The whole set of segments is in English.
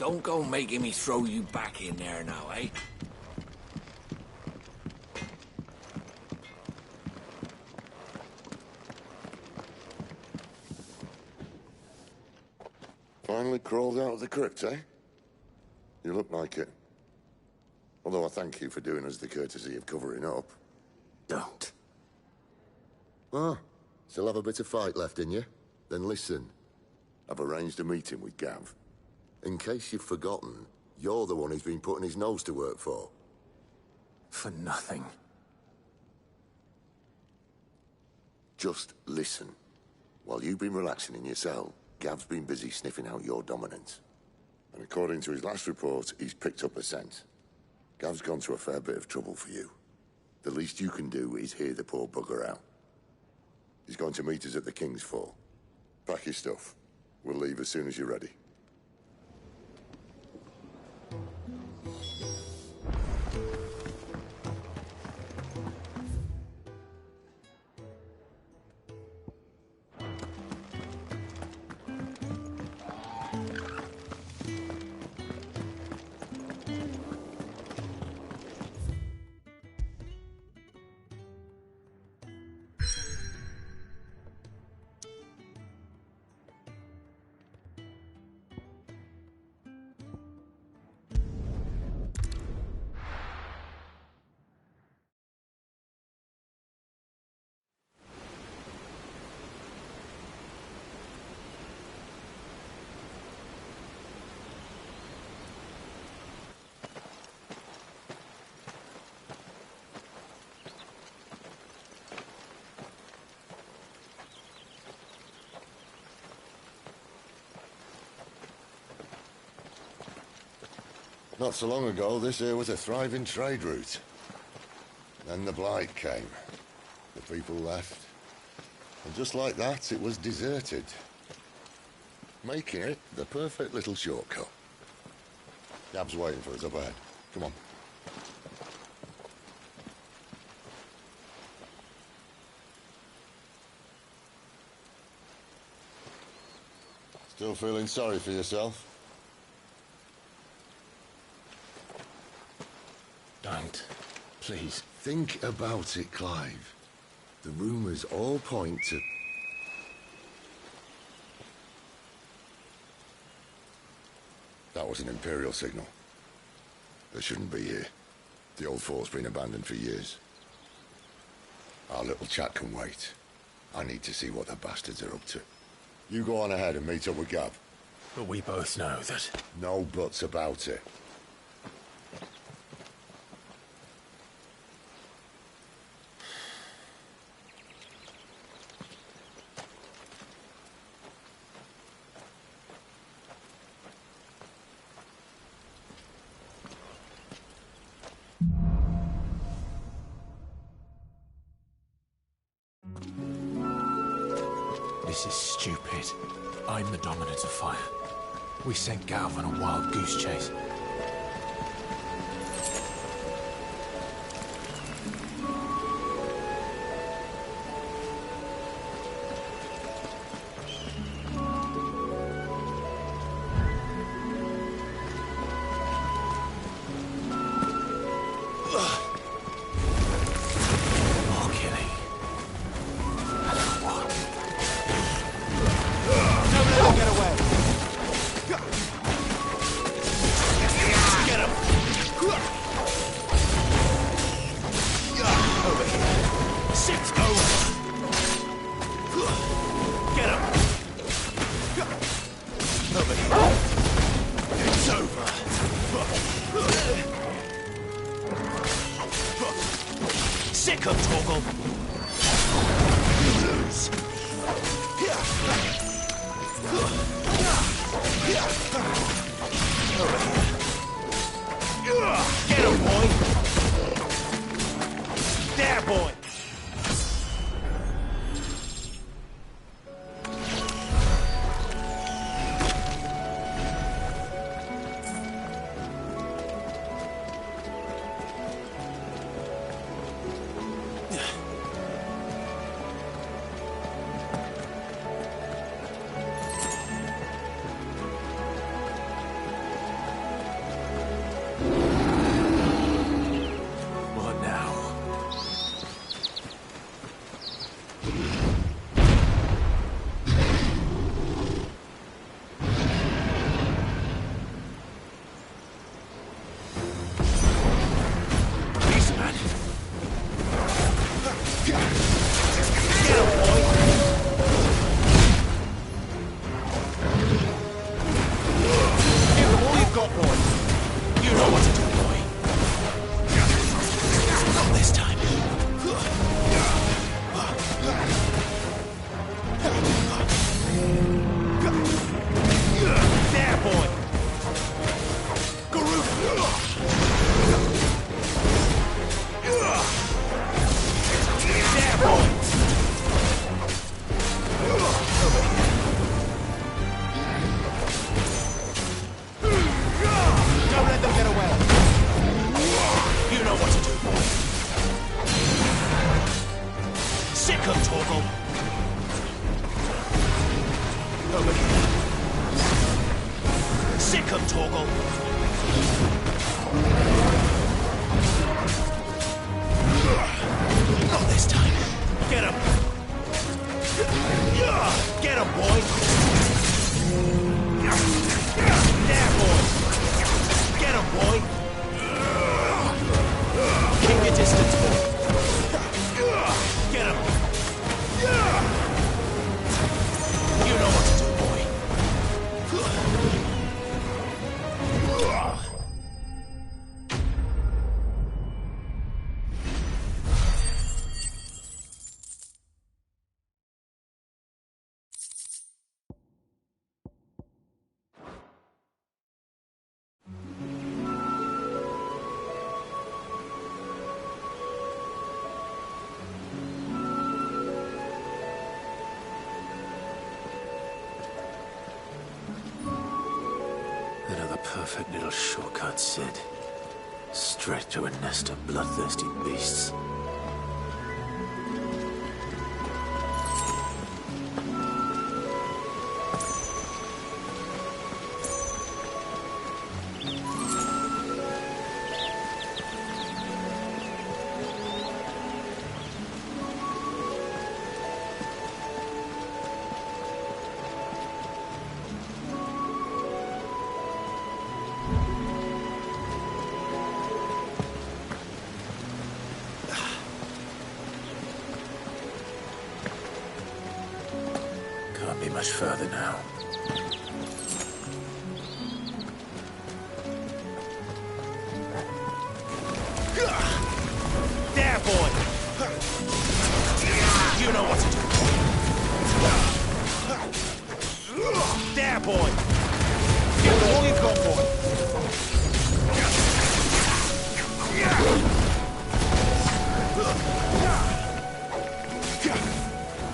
Don't go making me throw you back in there now, eh? Finally crawled out of the crypt, eh? You look like it. Although I thank you for doing us the courtesy of covering up. Don't. Ah, still have a bit of fight left in you? Then listen. I've arranged a meeting with Gav. In case you've forgotten, you're the one he's been putting his nose to work for. For nothing. Just listen. While you've been relaxing in your cell, Gav's been busy sniffing out your dominance. And according to his last report, he's picked up a scent. Gav's gone to a fair bit of trouble for you. The least you can do is hear the poor bugger out. He's going to meet us at the King's Fall. Pack your stuff. We'll leave as soon as you're ready. Not so long ago, this here was a thriving trade route. Then the Blight came. The people left. And just like that, it was deserted. Making it the perfect little shortcut. Gab's waiting for us up ahead. Come on. Still feeling sorry for yourself? Don't. Please. Think about it, Clive. The rumors all point to... That was an Imperial signal. They shouldn't be here. The old fort's been abandoned for years. Our little chat can wait. I need to see what the bastards are up to. You go on ahead and meet up with Gav. But we both know that... No buts about it. This is stupid. I'm the dominant of fire. We sent Gav on a wild goose chase. Sick 'em, Torgal! Not this time. Get him! Get him, boy! There, boy! Get him, boy! Keep your distance, boy! Get him! You know what to do, boy! Another perfect little shortcut, Sid. Straight to a nest of bloodthirsty beasts. Can't be much further now. There, boy! You know what to do. There, boy! Give it all you've got, boy!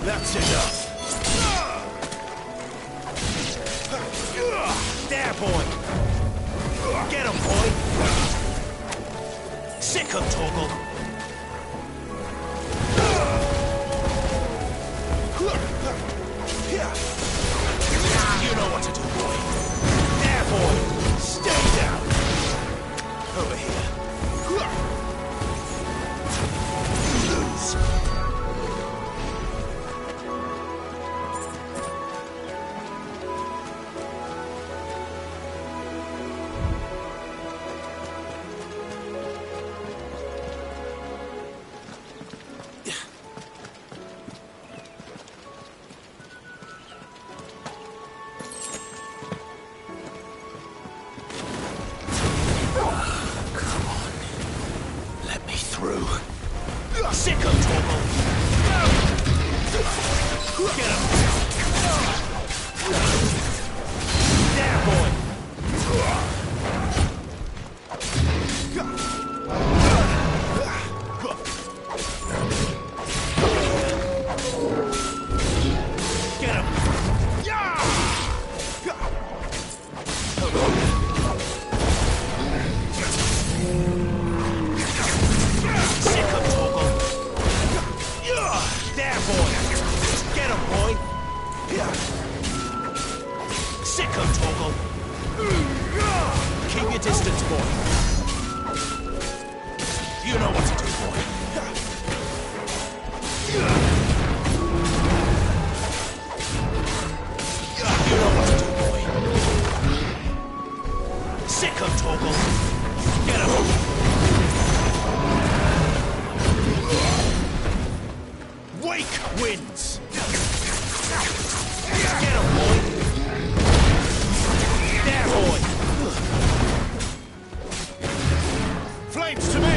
That's enough! There, boy! Get him, boy! Sick him, Torgal! You know what to do, boy! There, boy! Stay down! Over here! Lose! Sick him, Torgal! Get him! There, boy! Get him! Sick him, Torgal! There, boy! Get him, boy! Sick him, Torgal! Keep your distance, boy! You know what to do, boy! You know what to do, boy! Sick him, Torgal! Get him! Wake wins! Get him, boy! There, boy! Flames to me!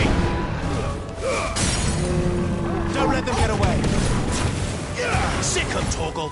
Don't let them get away! Sick him, Torgal!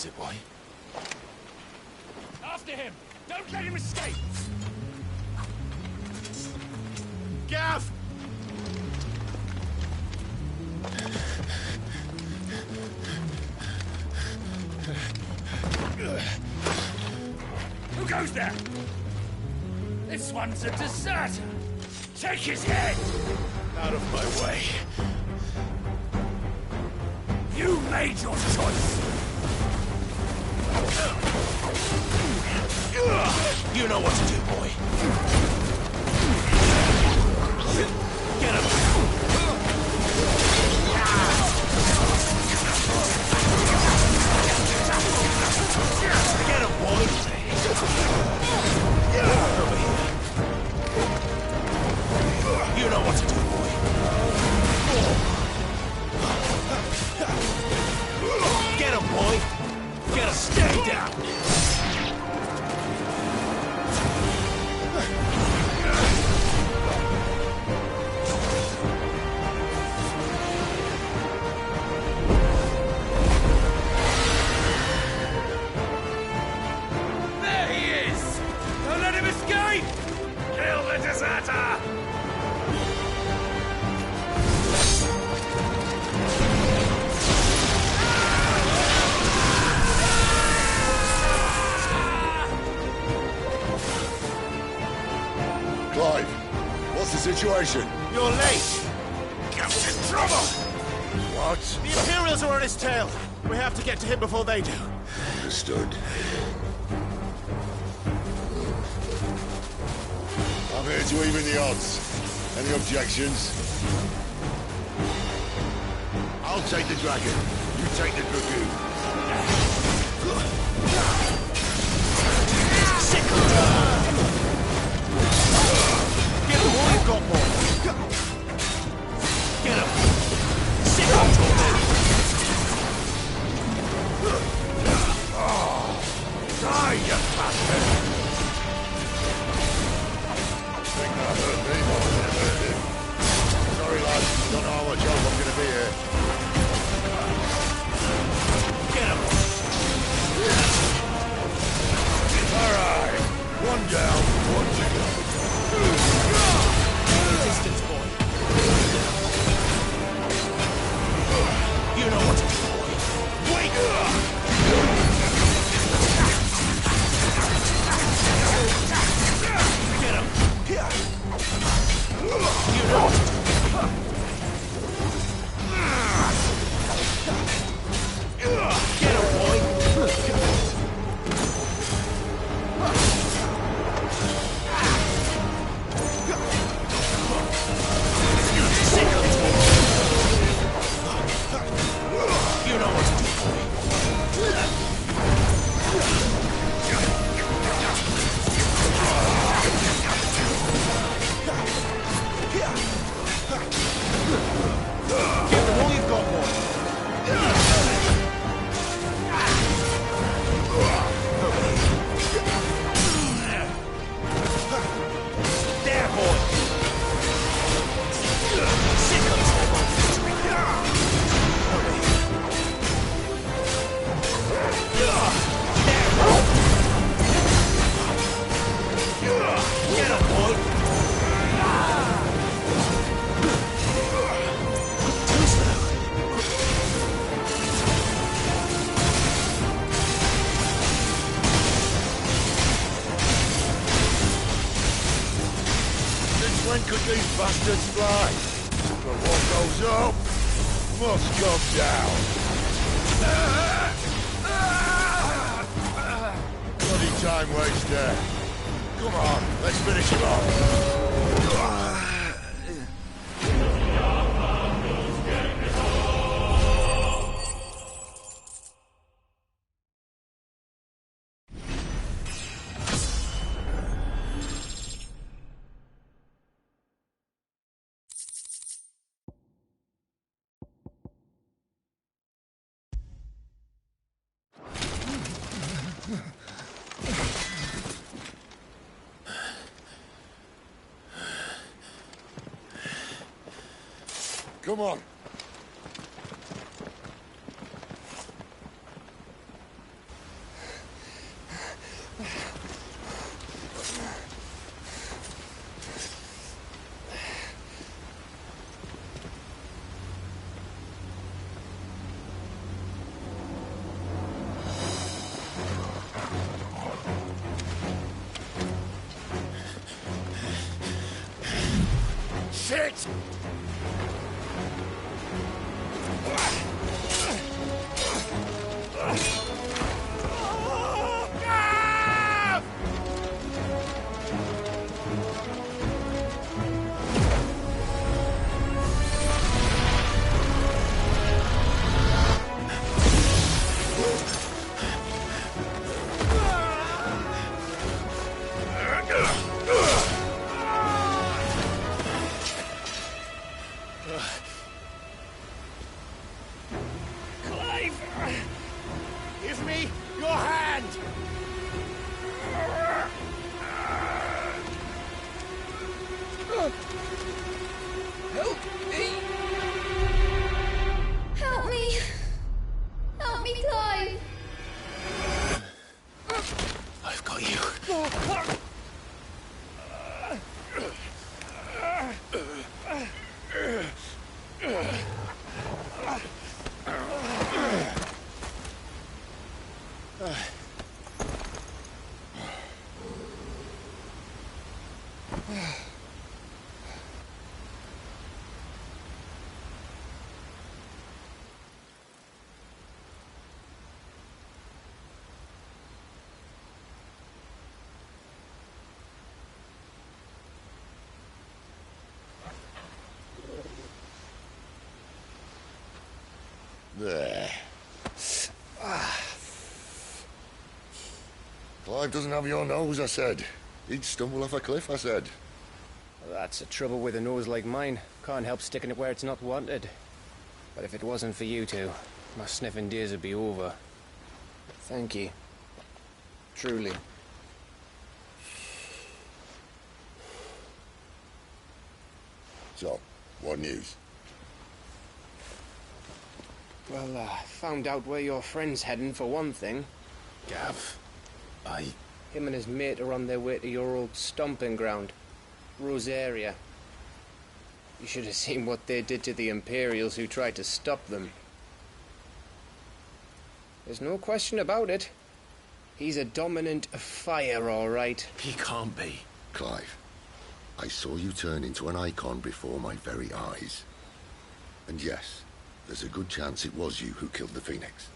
is it, boy? After him! Don't let him escape! Gav! Who goes there? This one's a deserter! Take his head! Out of my way. You made your choice! You know what to do, boy. Get him! Get him, boy! Over here. You know what to do, boy. Get him, boy! Get him! Stay down! Situation. You're late! Captain Trouble! What? The Imperials are on his tail. We have to get to him before they do. Understood. I'm here to even the odds. Any objections? I'll take the dragon. You take the dragoon. We've got more. Get him. Sit on to him. Die, you bastard! Think that hurt me more than it hurt him. Sorry, lad. Don't know how much help I'm gonna be here. Get him. All right. One down, one to go. Distance, boy. You know what to do, boy. Wait! Get him! You know what to do. Get him, boy! You know what to do, boy. Give them all you've got, boy. There, boy. Sick of trouble. Get him, boy! Too slow. Since when could these bastards fly? But what goes up must come down. Bloody time waster. Come on, let's finish him off. Come on. it! Gav! Clive! Give me your hand! Help me! Help me! Help me, Clive! I've got you. There. Clive doesn't have your nose, I said. He'd stumble off a cliff, I said. Well, that's the trouble with a nose like mine. Can't help sticking it where it's not wanted. But if it wasn't for you two, my sniffing days would be over. Thank you. Truly. So, what news? Well, found out where your friend's heading, for one thing. Gav, Him and his mate are on their way to your old stomping ground, Rosaria. You should have seen what they did to the Imperials who tried to stop them. There's no question about it. He's a dominant of fire, all right. he can't be. Clive, I saw you turn into an icon before my very eyes. And yes, there's a good chance it was you who killed the Phoenix.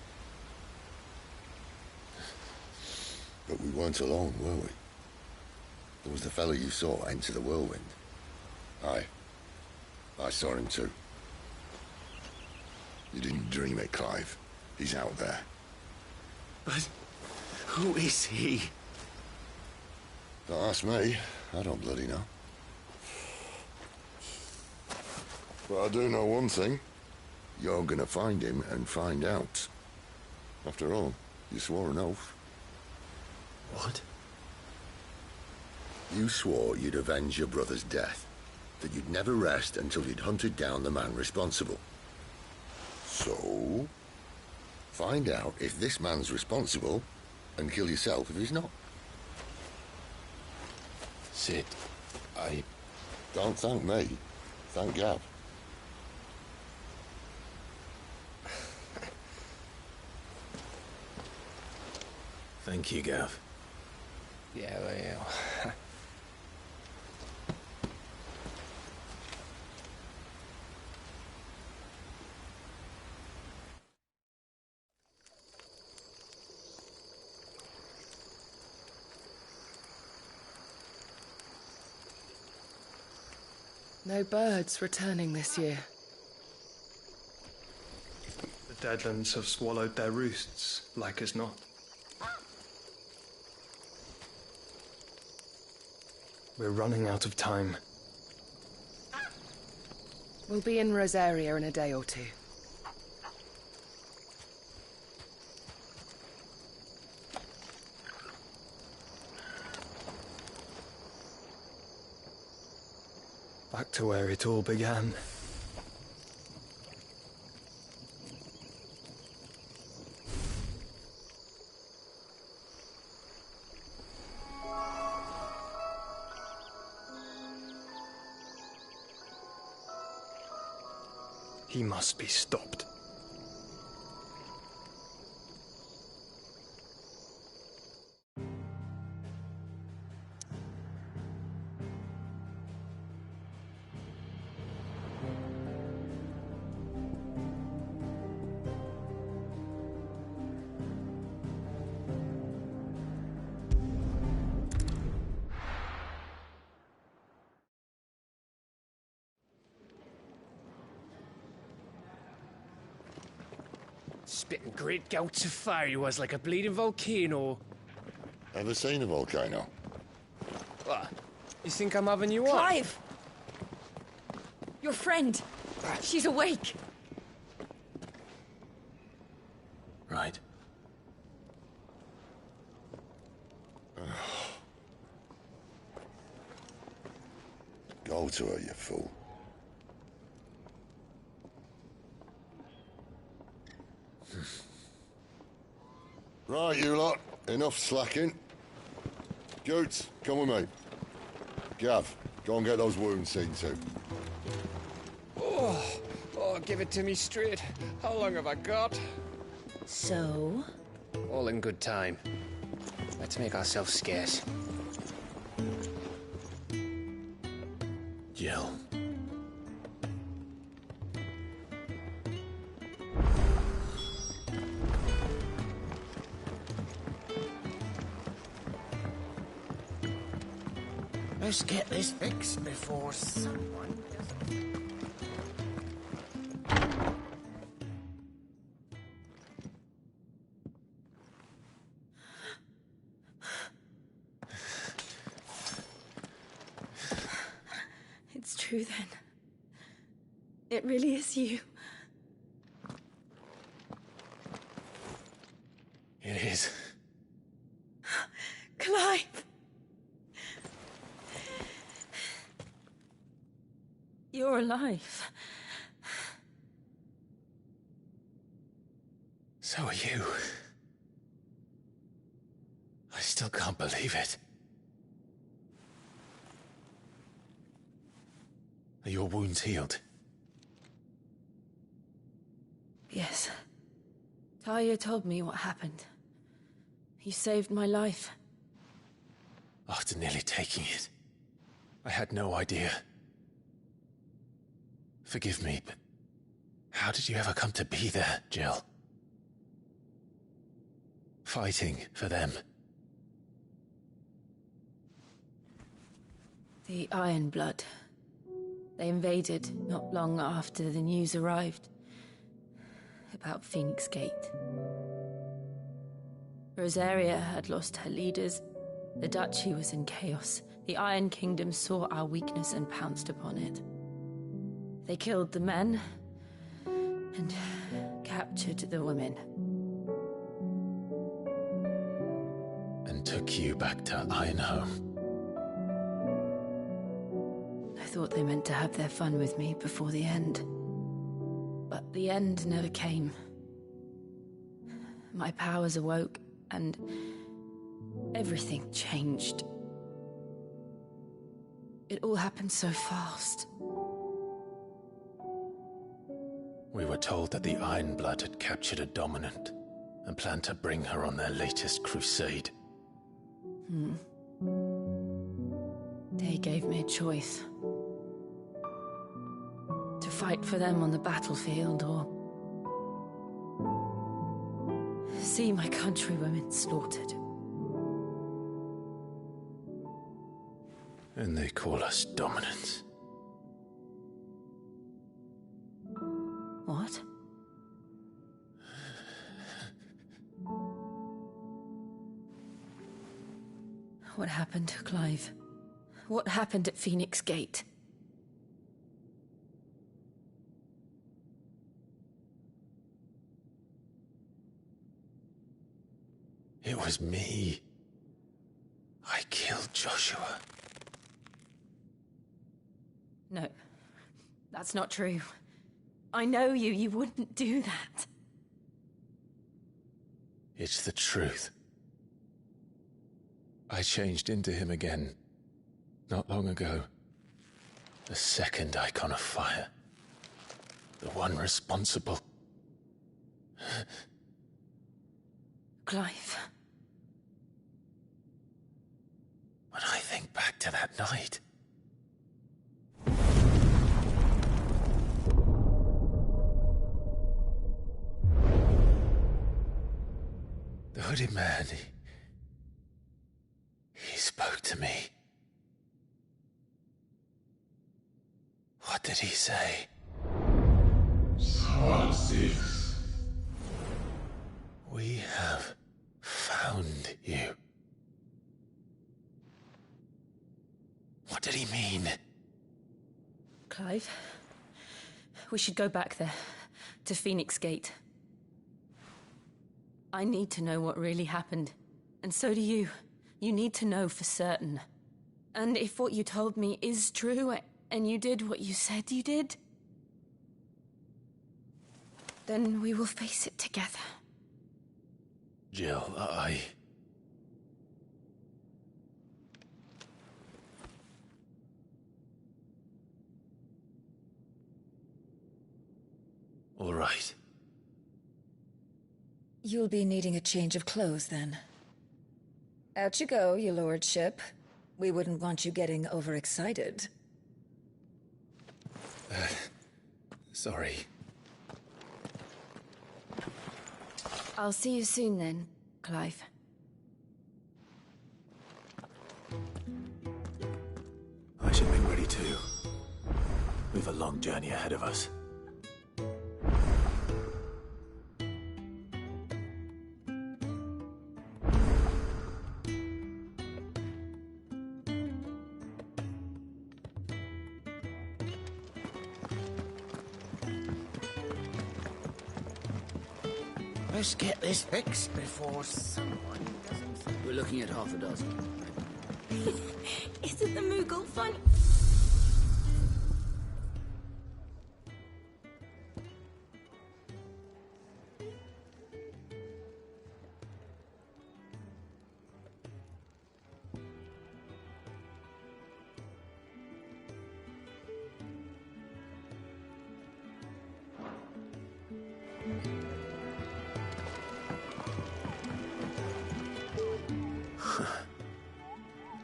But we weren't alone, were we? There was the fellow you saw enter the whirlwind. I saw him too. You didn't dream it, Clive. He's out there. But who is he? Don't ask me. I don't bloody know. But I do know one thing. You're gonna find him and find out. After all, you swore an oath. What? You swore you'd avenge your brother's death. That you'd never rest until you'd hunted down the man responsible. So, find out if this man's responsible and kill yourself if he's not. Sid, Don't thank me. Thank Gav. Thank you, Gav. Yeah, well. No birds returning this year. The Deadlands have swallowed their roosts, like as not. We're running out of time. We'll be in Rosaria in a day or two. Back to where it all began. He must be stopped. Spitting great gouts of fire he was, like a bleeding volcano. Ever seen a volcano? What? You think I'm having you on? Clive! Your friend! She's awake! Right. Go to her, you fool. Right, you lot. Enough slacking. Goots, come with me. Gav, go and get those wounds seen to. Oh, give it to me straight. How long have I got? So? All in good time. Let's make ourselves scarce. Jill. Let's get this fixed before someone... It's true then. It really is you. It is. Clive! You're alive. So are you. I still can't believe it. Are your wounds healed? Yes. Talia told me what happened. You saved my life. After nearly taking it, I had no idea. Forgive me, but how did you ever come to be there, Jill? Fighting for them. The Iron Blood. They invaded not long after the news arrived about Phoenix Gate. Rosaria had lost her leaders. The Duchy was in chaos. The Iron Kingdom saw our weakness and pounced upon it. They killed the men and captured the women. And took you back to Ironhome. I thought they meant to have their fun with me before the end. But the end never came. My powers awoke, and everything changed. It all happened so fast. We were told that the Iron Blood had captured a dominant and planned to bring her on their latest crusade. They gave me a choice. To fight for them on the battlefield, or see my countrywomen slaughtered. And they call us dominants. What? What happened, Clive? What happened at Phoenix Gate? It was me. I killed Joshua. No, that's not true. I know you. You wouldn't do that. It's the truth. I changed into him again, not long ago. The second icon of fire. The one responsible. Clive. When I think back to that night... The hooded man, he spoke to me. What did he say? Star 6. We have found you. What did he mean? Clive, we should go back there, to Phoenix Gate. I need to know what really happened, and so do you. You need to know for certain. And if what you told me is true, and you did what you said you did, then we will face it together. Jill, All right. You'll be needing a change of clothes, then. Out you go, your lordship. We wouldn't want you getting overexcited. Sorry. I'll see you soon then, Clive. I should make ready too. We've a long journey ahead of us. Let's get this fixed before someone doesn't. We're looking at half a dozen. Isn't the Moogle funny?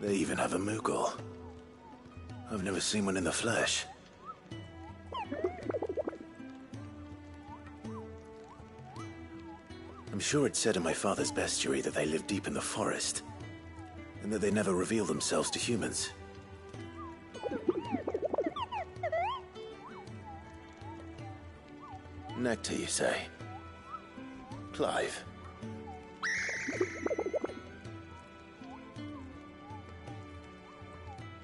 They even have a Moogle. I've never seen one in the flesh. I'm sure it said in my father's bestiary that they live deep in the forest, and that they never reveal themselves to humans. Nectar, you say? Clive.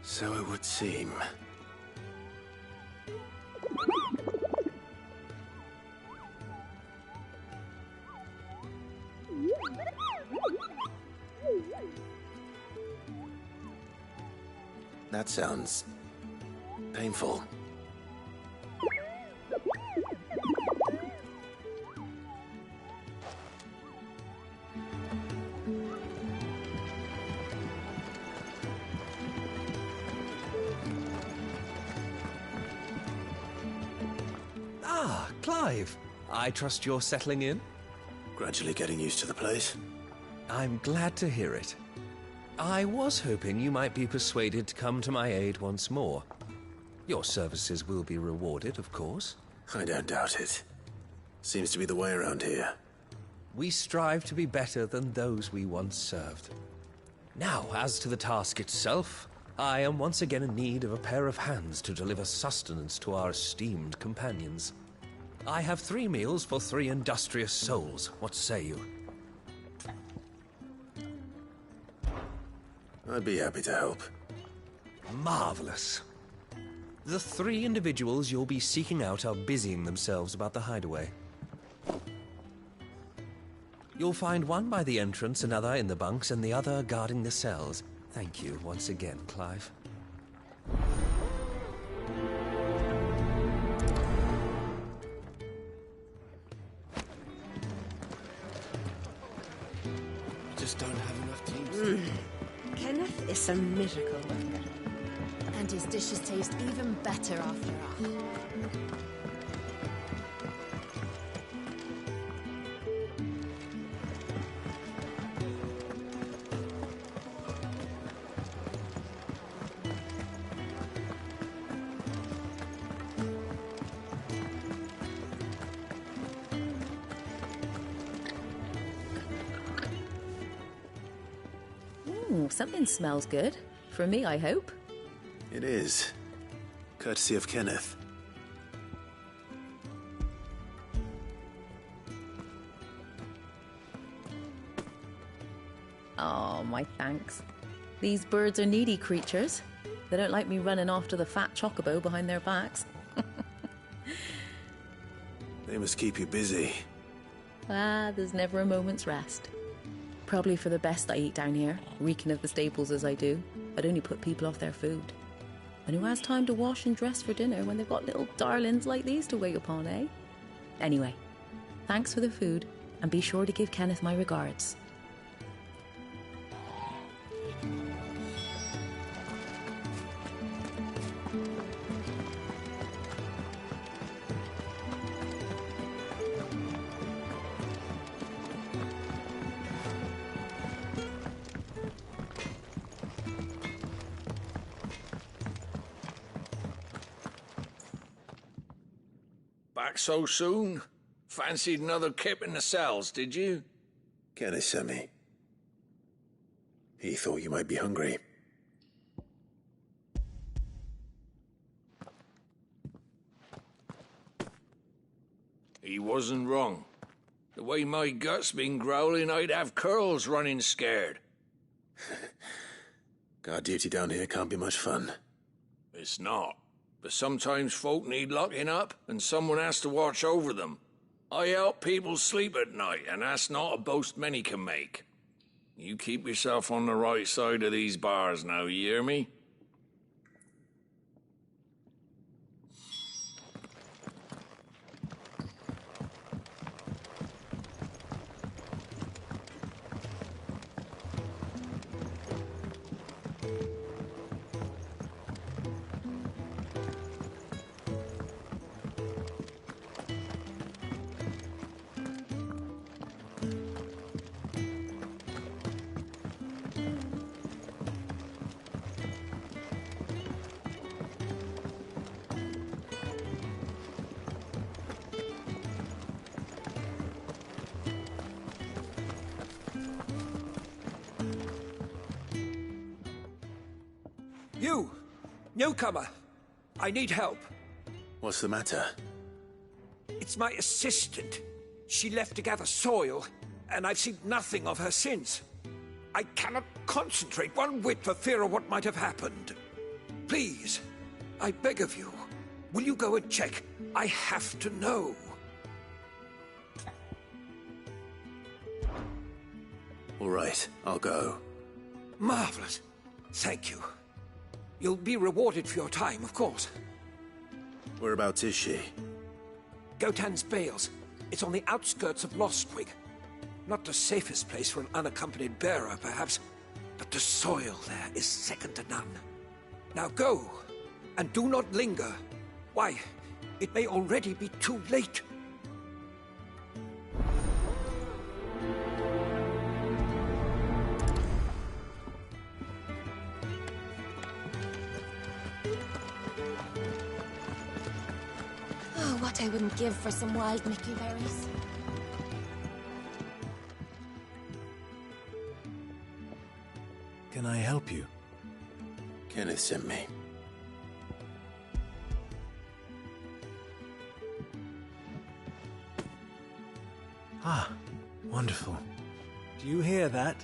So it would seem. That sounds painful. Clive, I trust you're settling in? Gradually getting used to the place. I'm glad to hear it. I was hoping you might be persuaded to come to my aid once more. Your services will be rewarded, of course. I don't doubt it. Seems to be the way around here. We strive to be better than those we once served. Now, as to the task itself, I am once again in need of a pair of hands to deliver sustenance to our esteemed companions. I have 3 meals for 3 industrious souls. What say you? I'd be happy to help. Marvelous. The 3 individuals you'll be seeking out are busying themselves about the hideaway. You'll find one by the entrance, another in the bunks, and the other guarding the cells. Thank you once again, Clive. Just don't have enough teams. Kenneth is a miracle worker. And his dishes taste even better after all. Something smells good. For me, I hope. It is. Courtesy of Kenneth. my thanks. These birds are needy creatures. They don't like me running after the fat chocobo behind their backs. They must keep you busy. There's never a moment's rest. Probably for the best I eat down here, reeking of the stables as I do. I'd only put people off their food. And who has time to wash and dress for dinner when they've got little darlings like these to wait upon, eh? Anyway, thanks for the food, and be sure to give Kenneth my regards. Back so soon? Fancied another kip in the cells, did you? Kenneth sent me. He thought you might be hungry. He wasn't wrong. The way my gut's been growling, I'd have curls running scared. Guard duty down here can't be much fun. It's not. But sometimes folk need locking up, and someone has to watch over them. I help people sleep at night, and that's not a boast many can make. You keep yourself on the right side of these bars now, you hear me? You! Newcomer! I need help. What's the matter? It's my assistant. She left to gather soil, and I've seen nothing of her since. I cannot concentrate one whit for fear of what might have happened. Please, I beg of you, will you go and check? I have to know. All right, I'll go. Marvelous. Thank you. You'll be rewarded for your time, of course. Whereabouts is she? Gotan's Bales. It's on the outskirts of Lostwig. Not the safest place for an unaccompanied bearer, perhaps, but the soil there is second to none. Now go, and do not linger. Why, it may already be too late. Oh, what I wouldn't give for some wild mickleberries. Can I help you? Kenneth sent me. Ah, wonderful. Do you hear that?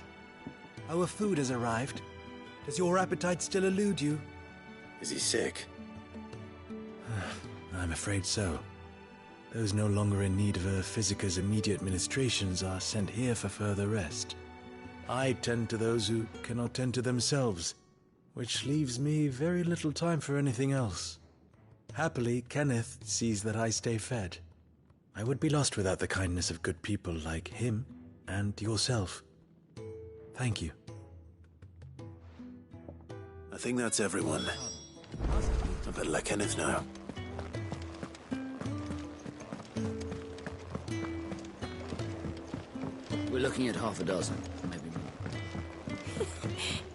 Our food has arrived. Does your appetite still elude you? Is he sick? I'm afraid so. Those no longer in need of a Physica's immediate ministrations are sent here for further rest. I tend to those who cannot tend to themselves, which leaves me very little time for anything else. Happily, Kenneth sees that I stay fed. I would be lost without the kindness of good people like him and yourself. Thank you. I think that's everyone. I better let Kenneth know. We're looking at half a dozen, maybe more.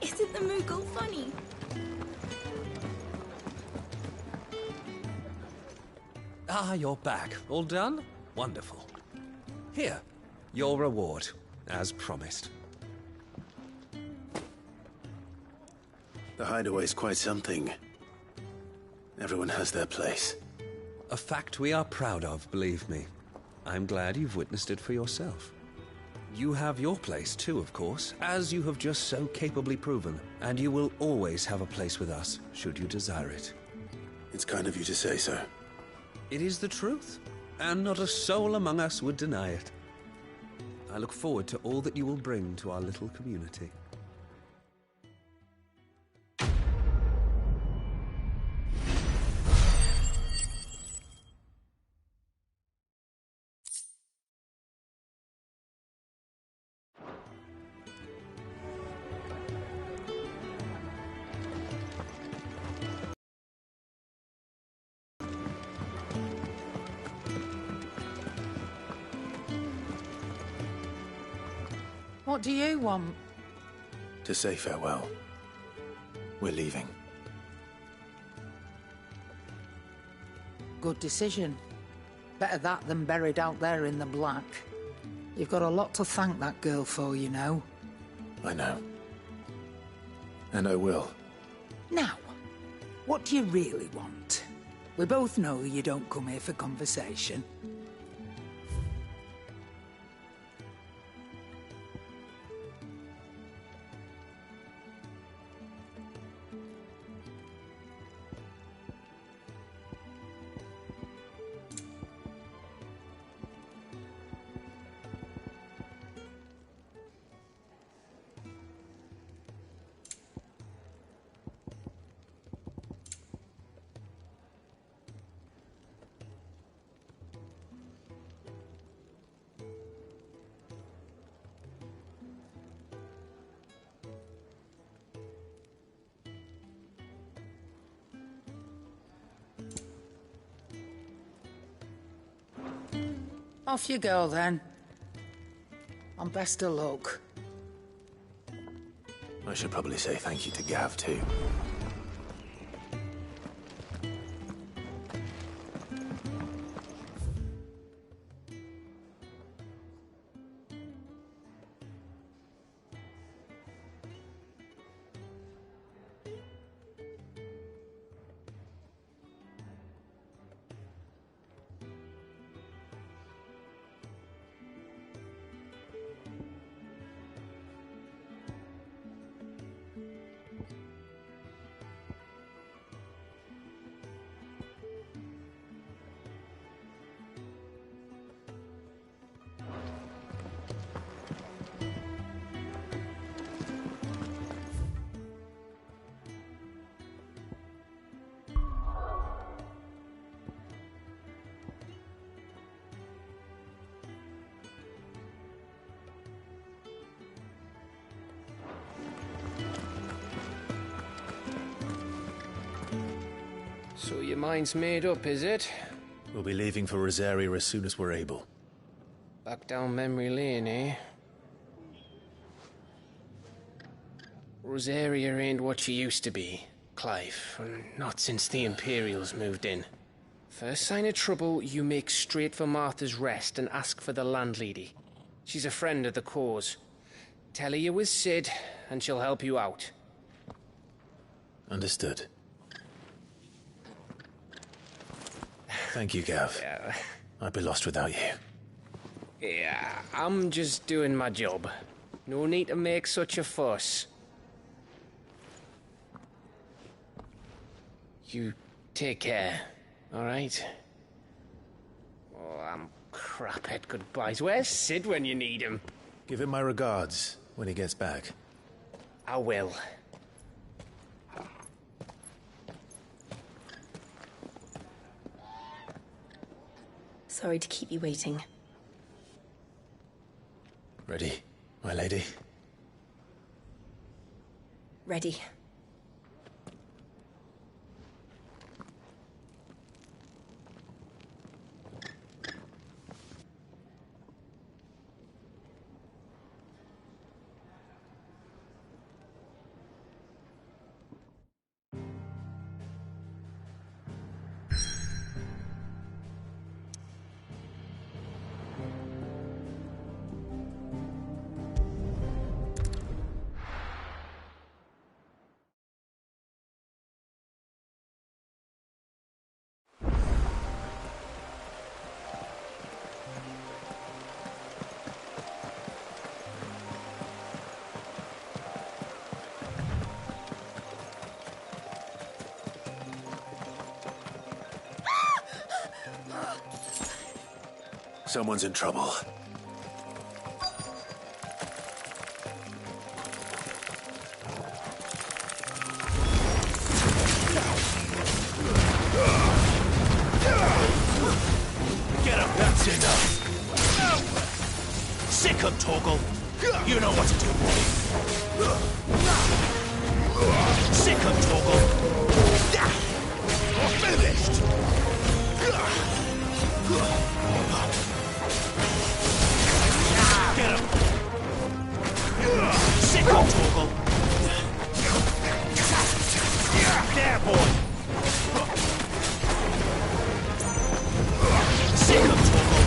Isn't the Moogle funny? Ah, you're back. All done? Wonderful. Here, your reward, as promised. The hideaway's quite something. Everyone has their place. A fact we are proud of, believe me. I'm glad you've witnessed it for yourself. You have your place too, of course, as you have just so capably proven, and you will always have a place with us, should you desire it. It's kind of you to say so. It is the truth, and not a soul among us would deny it. I look forward to all that you will bring to our little community. What do you want? To say farewell. We're leaving. Good decision. Better that than buried out there in the black. You've got a lot to thank that girl for, you know. I know. And I will. Now, what do you really want? We both know you don't come here for conversation. Off you go, then. And best of luck. I should probably say thank you to Gav, too. So your mind's made up, is it? We'll be leaving for Rosaria as soon as we're able. Back down memory lane, eh? Rosaria ain't what she used to be, Clive. Not since the Imperials moved in. First sign of trouble, you make straight for Martha's Rest and ask for the landlady. She's a friend of the cause. Tell her you was Sid, and she'll help you out. Understood. Thank you, Gav. Yeah. I'd be lost without you. Yeah, I'm just doing my job. No need to make such a fuss. You take care, all right? Oh, I'm crap at goodbyes. Where's Sid when you need him? Give him my regards when he gets back. I will. Sorry to keep you waiting. Ready, my lady? Ready. Someone's in trouble. Get him! That's enough! Sick him, Torgal! You know what to do, boy! Sick him, Torgal! You're finished! Get him! Sick him, Torgal! There, boy! Sick him, Torgal!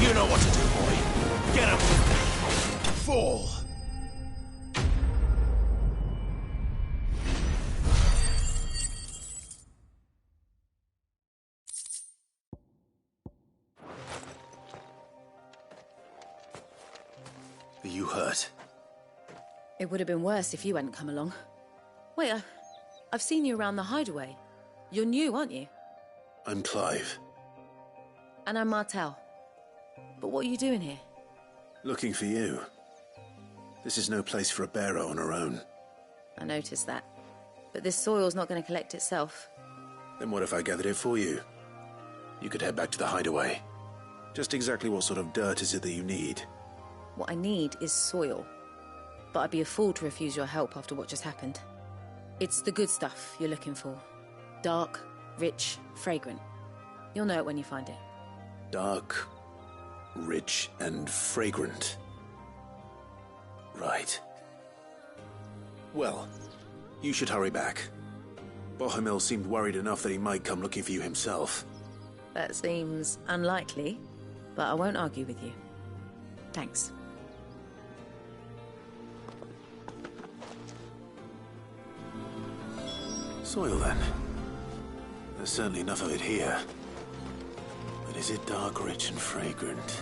You know what to do, boy. Get him! Fall! Are you hurt? It would have been worse if you hadn't come along. Wait, I've seen you around the hideaway. You're new, aren't you? I'm Clive. And I'm Martel. But what are you doing here? Looking for you. This is no place for a bearer on her own. I noticed that. But this soil's not going to collect itself. Then what if I gathered it for you? You could head back to the hideaway. Just exactly what sort of dirt is it that you need? What I need is soil. But I'd be a fool to refuse your help after what just happened. It's the good stuff you're looking for. Dark, rich, fragrant. You'll know it when you find it. Dark, rich, and fragrant. Right. Well, you should hurry back. Bohemil seemed worried enough that he might come looking for you himself. That seems unlikely, but I won't argue with you. Thanks. Soil, then. There's certainly enough of it here. But is it dark, rich, and fragrant?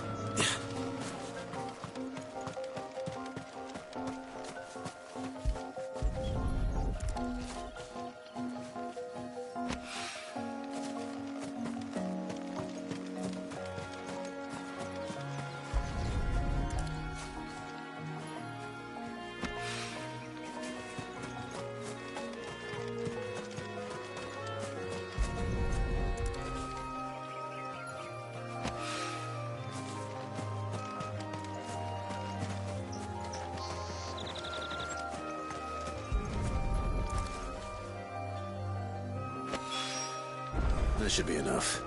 That should be enough.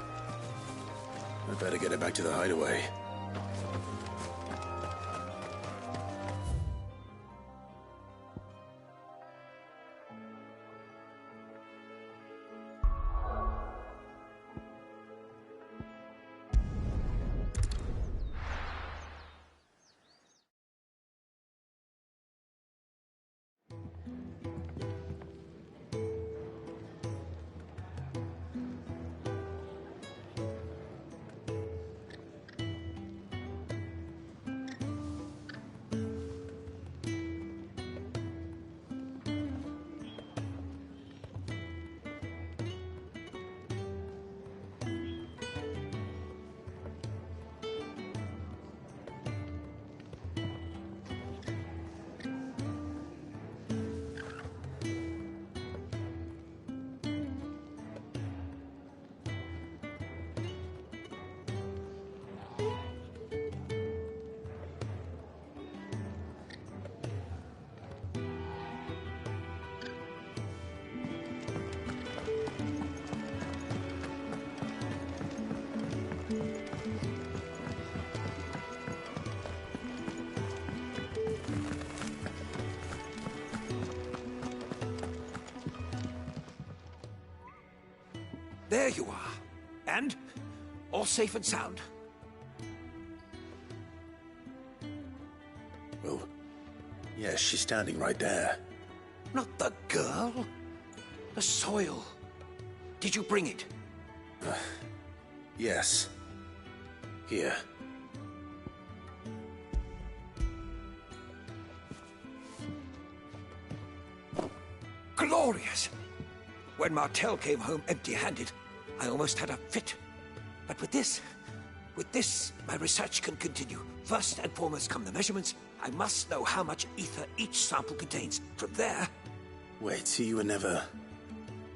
I'd better get it back to the hideaway. There you are. And? All safe and sound? Well, yes, she's standing right there. Not the girl. The soil. Did you bring it? Yes. Here. Glorious! When Martel came home empty-handed, I almost had a fit. But with this, my research can continue. First and foremost come the measurements. I must know how much ether each sample contains. From there... Wait, so you were never...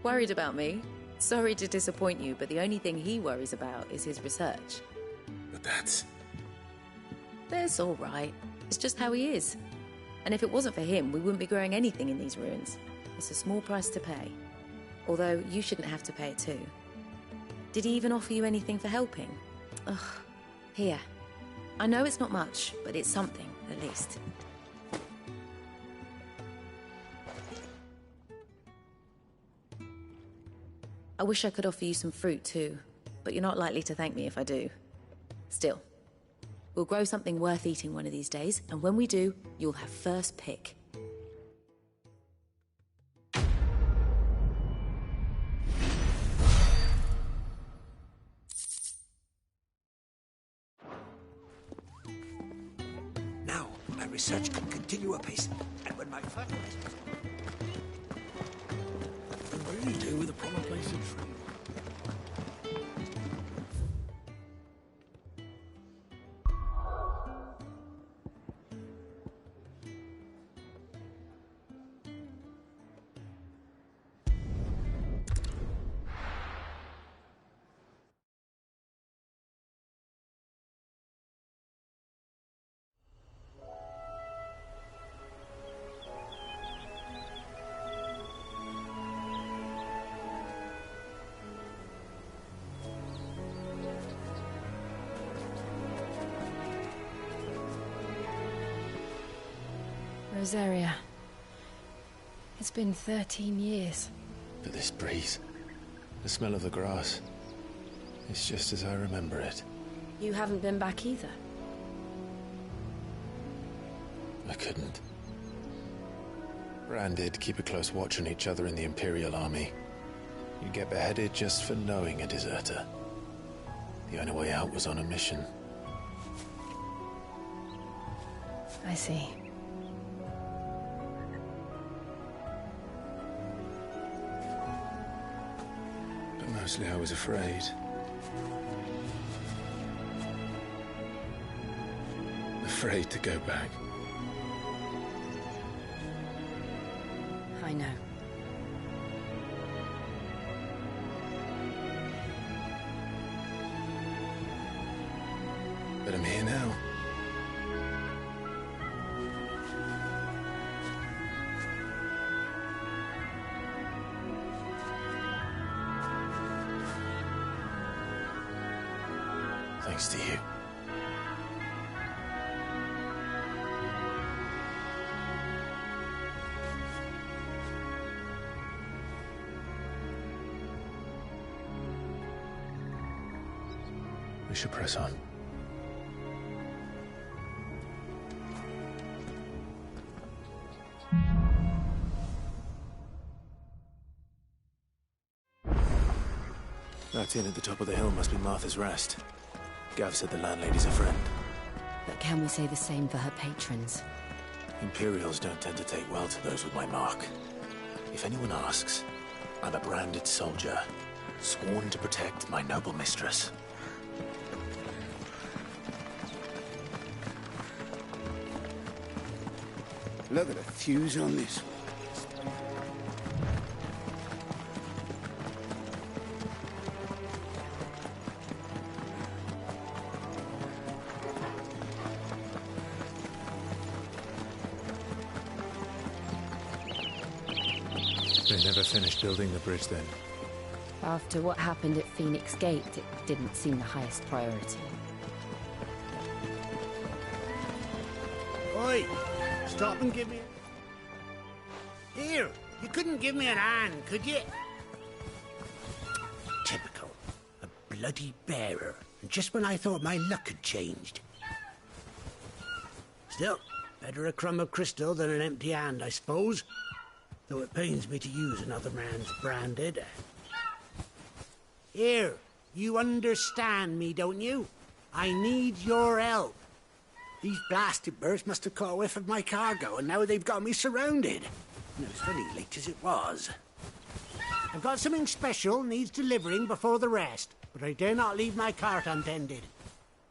Worried about me? Sorry to disappoint you, but the only thing he worries about is his research. But that's all right. It's just how he is. And if it wasn't for him, we wouldn't be growing anything in these ruins. It's a small price to pay. Although, you shouldn't have to pay it too. Did he even offer you anything for helping? Ugh. Here. I know it's not much, but it's something, at least. I wish I could offer you some fruit too, but you're not likely to thank me if I do. Still, we'll grow something worth eating one of these days, and when we do, you'll have first pick. Now, my research can continue apace, and when my fertilizers... What do you do with a proper place of tree? Rosaria. It's been 13 years. But this breeze, the smell of the grass, it's just as I remember it. You haven't been back either. I couldn't. Bran did keep a close watch on each other in the Imperial Army. You'd get beheaded just for knowing a deserter. The only way out was on a mission. I see. But mostly I was afraid. Afraid to go back. I know. But I'm here now. Thanks to you. We should press on. That inn at the top of the hill must be Martha's Rest. Gav said the landlady's a friend. But can we say the same for her patrons? Imperials don't tend to take well to those with my mark. If anyone asks, I'm a branded soldier, sworn to protect my noble mistress. Look at the fuse on this. They never finished building the bridge then. After what happened at Phoenix Gate, it didn't seem the highest priority. Oi! Stop and give me... Here! You couldn't give me an hand, could you? Typical. A bloody bearer. And just when I thought my luck had changed. Still, better a crumb of crystal than an empty hand, I suppose. Though it pains me to use another man's branded. Here, you understand me, don't you? I need your help. These blasted birds must have caught a whiff of my cargo, and now they've got me surrounded. And it was very late as it was. I've got something special needs delivering before the rest, but I dare not leave my cart untended.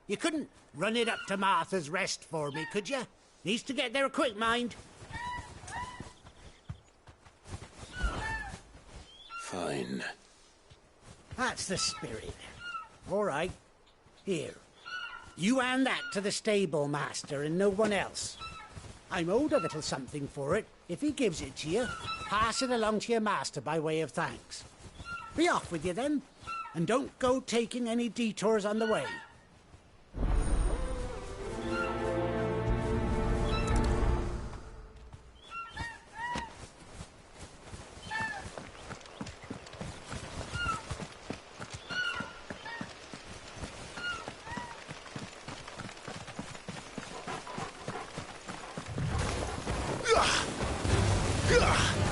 You couldn't run it up to Martha's Rest for me, could you? Needs to get there quick, mind. Fine. That's the spirit. All right. Here. You hand that to the stable master and no one else. I'm owed a little something for it. If he gives it to you, pass it along to your master by way of thanks. Be off with you then, and don't go taking any detours on the way.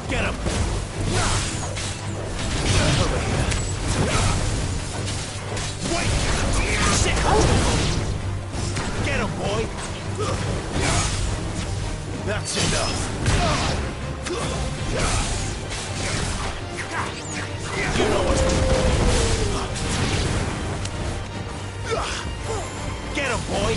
Get him! Wait! Sit! Get him, boy! That's enough! You know what's... Get him, boy!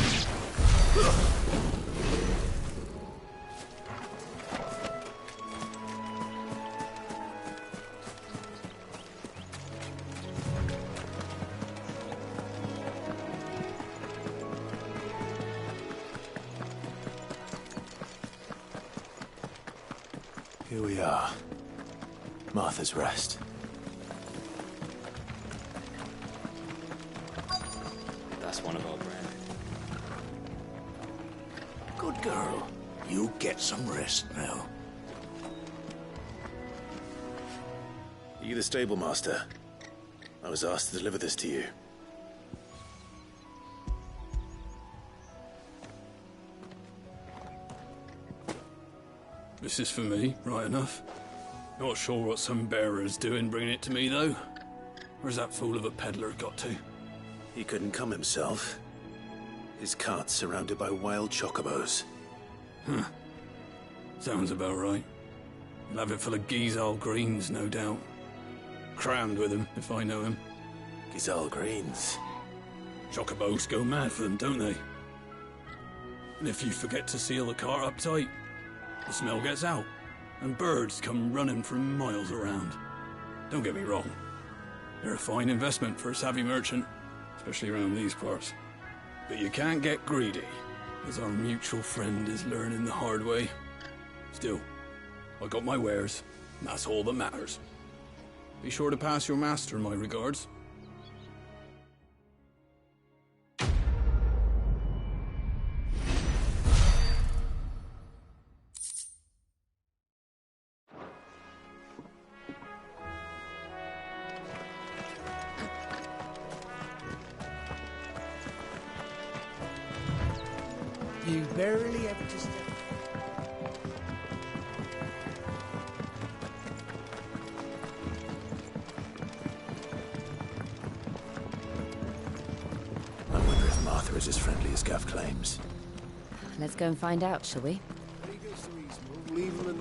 Here we are. Martha's Rest. That's one of our brand. Good girl. You get some rest now. Are you the stable master? I was asked to deliver this to you. This is for me, right enough. Not sure what some bearer's doing bringing it to me, though. Where's that fool of a peddler got to? He couldn't come himself. His cart's surrounded by wild chocobos. Huh. Sounds about right. He'll have it full of Gizal greens, no doubt. Crammed with them, if I know him. Gizal greens? Chocobos go mad for them, don't they? And if you forget to seal the cart up tight, the smell gets out, and birds come running from miles around. Don't get me wrong. They're a fine investment for a savvy merchant, especially around these parts. But you can't get greedy, as our mutual friend is learning the hard way. Still, I got my wares, and that's all that matters. Be sure to pass your master my regards. You barely ever just... I wonder if Martha is as friendly as Gav claims. Let's go and find out, shall we? Leave him in